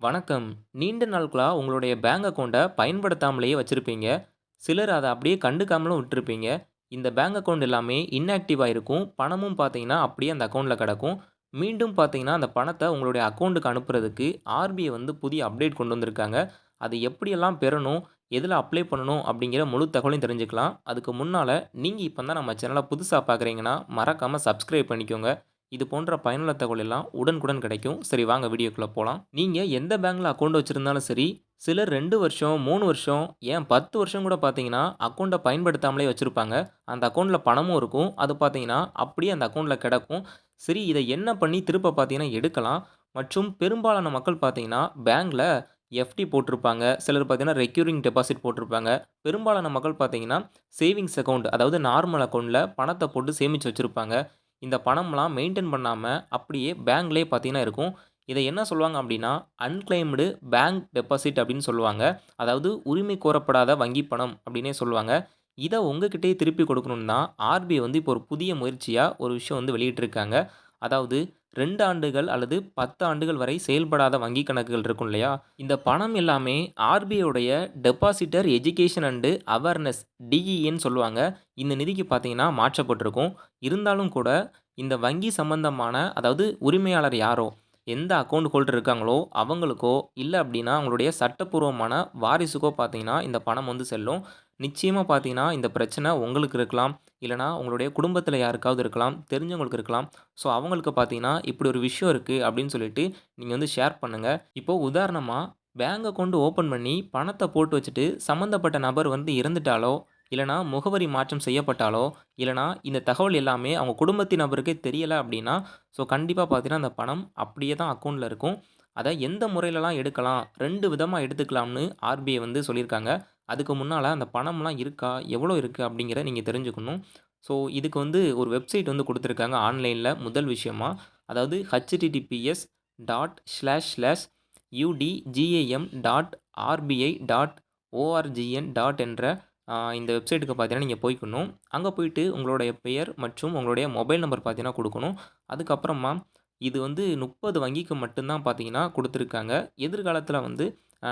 வணக்கம். நீண்ட நாட்களா உங்களுடைய பேங்க் அக்கவுண்ட்ட பயன்படுத்தாமலேயே வச்சிருப்பீங்க. சிலர் அத அப்படியே கண்டுக்காமலும் விட்டுருப்பீங்க. இந்த பேங்க் அக்கவுண்ட் எல்லாமே இன்ஆக்டிவா இருக்கும். பணமும் பார்த்தீங்கன்னா, அப்படியே அந்த அக்கவுண்ட்ல கிடக்கும். மீண்டும் பார்த்தீங்கன்னா, அந்த பணத்த உங்களுடைய அக்கவுண்ட்க்கு அனுப்புறதுக்கு ஆர்பிஐ வந்து புதிய அப்டேட் கொண்டு வந்திருக்காங்க. அது எப்படியெல்லாம் பெறணும்? எதுல அப்ளை பண்ணணும்? அப்படிங்கிற முழு தகவலையும் தெரிஞ்சுக்கலாம். அதுக்கு முன்னால நீங்க இப்ப தான் நம்ம சேனல புதுசா பார்க்குறீங்கன்னா, மறக்காம சப்ஸ்கிரைப் பண்ணிக்கோங்க. இது போன்ற பயனுள்ள தகவல் எல்லாம் உடனுக்குடன் கிடைக்கும். சரி வாங்க வீடியோக்குள்ள போலாம். நீங்க எந்த பேங்க்ல அக்கவுண்ட் வச்சிருந்தாலும் சரி, சிலர் 2 வருஷம், 3 வருஷம், ஏன் 10 வருஷம் கூட பார்த்தீங்கன்னா, அக்கவுண்ட்ட பயன்படுத்தாமலே வச்சிருப்பாங்க. அந்த அக்கவுண்ட்ல பணமும் இருக்கும். அது பார்த்தீங்கன்னா, அப்படியே அந்த அக்கவுண்ட்ல கிடக்கும். சரி இத என்ன பண்ணி திரும்ப பார்த்தீங்கன்னா எடுக்கலாம். மற்றும் பெரும்பாலான மக்கள் பார்த்தீங்கன்னா, பேங்க்ல எஃப்டி போட்டிருப்பாங்க. சிலர் பார்த்தீங்கன்னா, ரெக்யூரிங் டெபாசிட் போட்டிருப்பாங்க. பெரும்பாலான மக்கள் பார்த்தீங்கன்னா, சேவிங்ஸ் அக்கவுண்ட் அதாவது நார்மல் அக்கவுண்ட்ல பணத்த போட்டு சேமிச்சு வச்சிருப்பாங்க. இந்த பணம்லாம் மெயின்டெயின் பண்ணாம, அப்படியே பேங்க்லயே பார்த்தீங்கன்னா இருக்கும். இத என்ன சொல்லுவாங்க அப்படின்னா, அன்கிளைம்டு பேங்க் டெபாசிட் அப்படின்னு சொல்லுவாங்க. அதாவது உரிமை கோரப்படாத வங்கி பணம் அப்படின்னே சொல்லுவாங்க. இத உங்ககிட்டயே திருப்பி கொடுக்கணும்னு தான் ஆர்பிஐ வந்து இப்போ ஒரு புதிய முயற்சியா ஒரு விஷயம் வந்து வெளியிட்டிருக்காங்க. அதாவது 2 ஆண்டுகள் அல்லது 10 ஆண்டுகள் வரை செயல்படாத வங்கி கணக்குகள் இருக்கும் இல்லையா? இந்த பணம் எல்லாமே ஆர்பிஐ உடைய டெபாசிட்டர் எஜுகேஷன் அண்ட் அவேர்னஸ் டிஇஏன்னு சொல்லுவாங்க. இந்த நிதிக்கு பார்த்தீங்கன்னா மாற்றப்பட்டிருக்கும். இருந்தாலும் கூட இந்த வங்கி சம்பந்தமான அதாவது உரிமையாளர் யாரோ, எந்த அக்கவுண்ட் ஹோல்டர் இருக்காங்களோ அவங்களுக்கோ, இல்ல அப்படின்னா அவங்களுடைய சட்டப்பூர்வமான வாரிசுக்கோ பார்த்தீங்கன்னா, இந்த பணம் வந்து செல்லும். நிச்சயமா பார்த்தீங்கன்னா, இந்த பிரச்சனை உங்களுக்கு இருக்கலாம். இல்லன்னா உங்களுடைய குடும்பத்தில யாருக்காவது இருக்கலாம். தெரிஞ்சவங்களுக்கு இருக்கலாம். ஸோ அவங்களுக்கு பார்த்தீங்கன்னா, இப்படி ஒரு விஷயம் இருக்கு அப்படின்னு சொல்லிட்டு நீங்க வந்து ஷேர் பண்ணுங்க. இப்போ உதாரணமா பேங்க் அக்கவுண்ட் ஓப்பன் பண்ணி பணத்த போட்டு வச்சுட்டு சம்மந்தப்பட்ட நபர் வந்து இறந்துட்டாலோ, இல்லன்னா முகவரி மாற்றம் செய்யப்பட்டாலோ, இல்லன்னா இந்த தகவல் எல்லாமே அவங்க குடும்பத்தின் நபருக்கே தெரியல அப்படின்னா, ஸோ கண்டிப்பா பார்த்தீங்கன்னா, அந்த பணம் அப்படியே தான் அக்கவுண்ட்ல இருக்கும். அத எந்த முறையிலலாம் எடுக்கலாம்? 2 விதமா எடுத்துக்கலாம்னு ஆர்பிஐ வந்து சொல்லியிருக்காங்க. அதுக்கு முன்னால அந்த பணம்லாம் இருக்கா? எவ்வளோ இருக்கு? அப்படிங்கிறத நீங்க தெரிஞ்சுக்கணும். ஸோ இதுக்கு வந்து ஒரு வெப்சைட் வந்து குடுத்துருக்காங்க ஆன்லைன்ல முதல் விஷயமா. அதாவது https://udgam.rbi.orgn. என்ற இந்த வெப்சைட்டுக்கு பார்த்தீங்கன்னா, நீங்க போய்க்கணும். அங்க போயிட்டு உங்களுடைய பெயர் மற்றும் உங்களுடைய மொபைல் நம்பர் பார்த்தீங்கன்னா குடுக்கணும். அதுக்கப்புறமா இது வந்து 30 வங்கிக்கு மட்டும் தான் பார்த்தீங்கன்னா குடுத்துருக்காங்க. எதிர்காலத்தில வந்து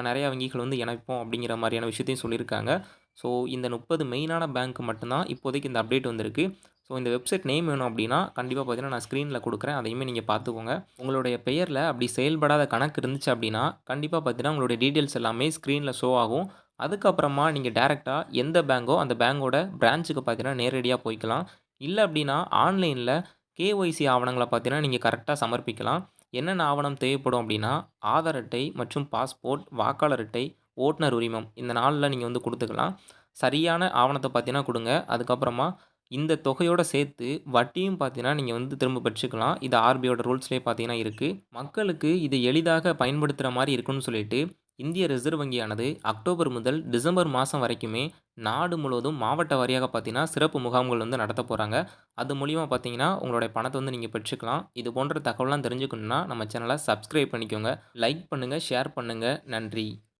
நெறைய வங்கிகள் வந்து இணைப்போம் அப்படிங்கிற மாரியான விஷயத்தையும் சொல்லியிருக்காங்க. ஸோ இந்த 30 மெயினான பேங்க் மட்டும் தான் இப்போதைக்கு இந்த அப்டேட் வந்திருக்கு. ஸோ இந்த வெப்சைட் நேம் வேணும் அப்படின்னா, கண்டிப்பா பார்த்தீங்கன்னா நான் ஸ்க்ரீன்ல குடுக்குறேன். அதையுமே நீங்க பார்த்துக்கோங்க. உங்களுடைய பெயர்ல அப்படி செயல்படாத கணக்கு இருந்துச்சு அப்படின்னா, கண்டிப்பா பார்த்தீங்கன்னா உங்களுடைய டீட்டெயில்ஸ் எல்லாமே ஸ்க்ரீன்ல ஷோ ஆகும். அதுக்கப்புறமா நீங்க டைரக்ட்டா எந்த பேங்கோ அந்த பேங்கோட பிரான்ச்சுக்கு பார்த்தீங்கன்னா நேரடியா போய்க்கலாம். இல்ல அப்படின்னா ஆன்லைன்ல கேஒய்சி ஆவணங்கள பார்த்தீங்கன்னா, நீங்க கரெக்ட்டா சமர்ப்பிக்கலாம். என்னென்ன ஆவணம் தேவைப்படும் அப்படின்னா, ஆதார் அட்டை மற்றும் பாஸ்போர்ட், வாக்காளர் அட்டை, ஓட்டுநர் உரிமம் இந்த 4ல நீங்க வந்து குடுத்துக்கலாம். சரியான ஆவணத்த பார்த்தீங்கன்னா குடுங்க. அதுக்கப்புறமா இந்த தொகையோட சேர்த்து வட்டியும் பார்த்தீங்கன்னா, நீங்க வந்து திரும்ப பெற்றுக்கலாம். இது ஆர்பிஐயோட ரூல்ஸ்லயே பார்த்தீங்கன்னா இருக்கு. மக்களுக்கு இது எளிதாக பயன்படுத்துற மாரி இருக்குன்னு சொல்லிட்டு, இந்திய ரிசர்வ் வங்கியானது அக்டோபர் முதல் டிசம்பர் மாசம் வரைக்குமே நாடு முழுவதும் மாவட்ட வாரியாக பார்த்தீங்கன்னா, சிறப்பு முகாம்கள் வந்து நடத்தப் போறாங்க. அது மூலியமா பார்த்தீங்கன்னா, உங்களுடைய பணத்த வந்து நீங்க பெற்றுக்கலாம். இது போன்ற தகவல்லாம் தெரிஞ்சுக்கணும்னா, நம்ம சேனல சப்ஸ்கிரைப் பண்ணிக்கோங்க. லைக் பண்ணுங்க, ஷேர் பண்ணுங்க. நன்றி.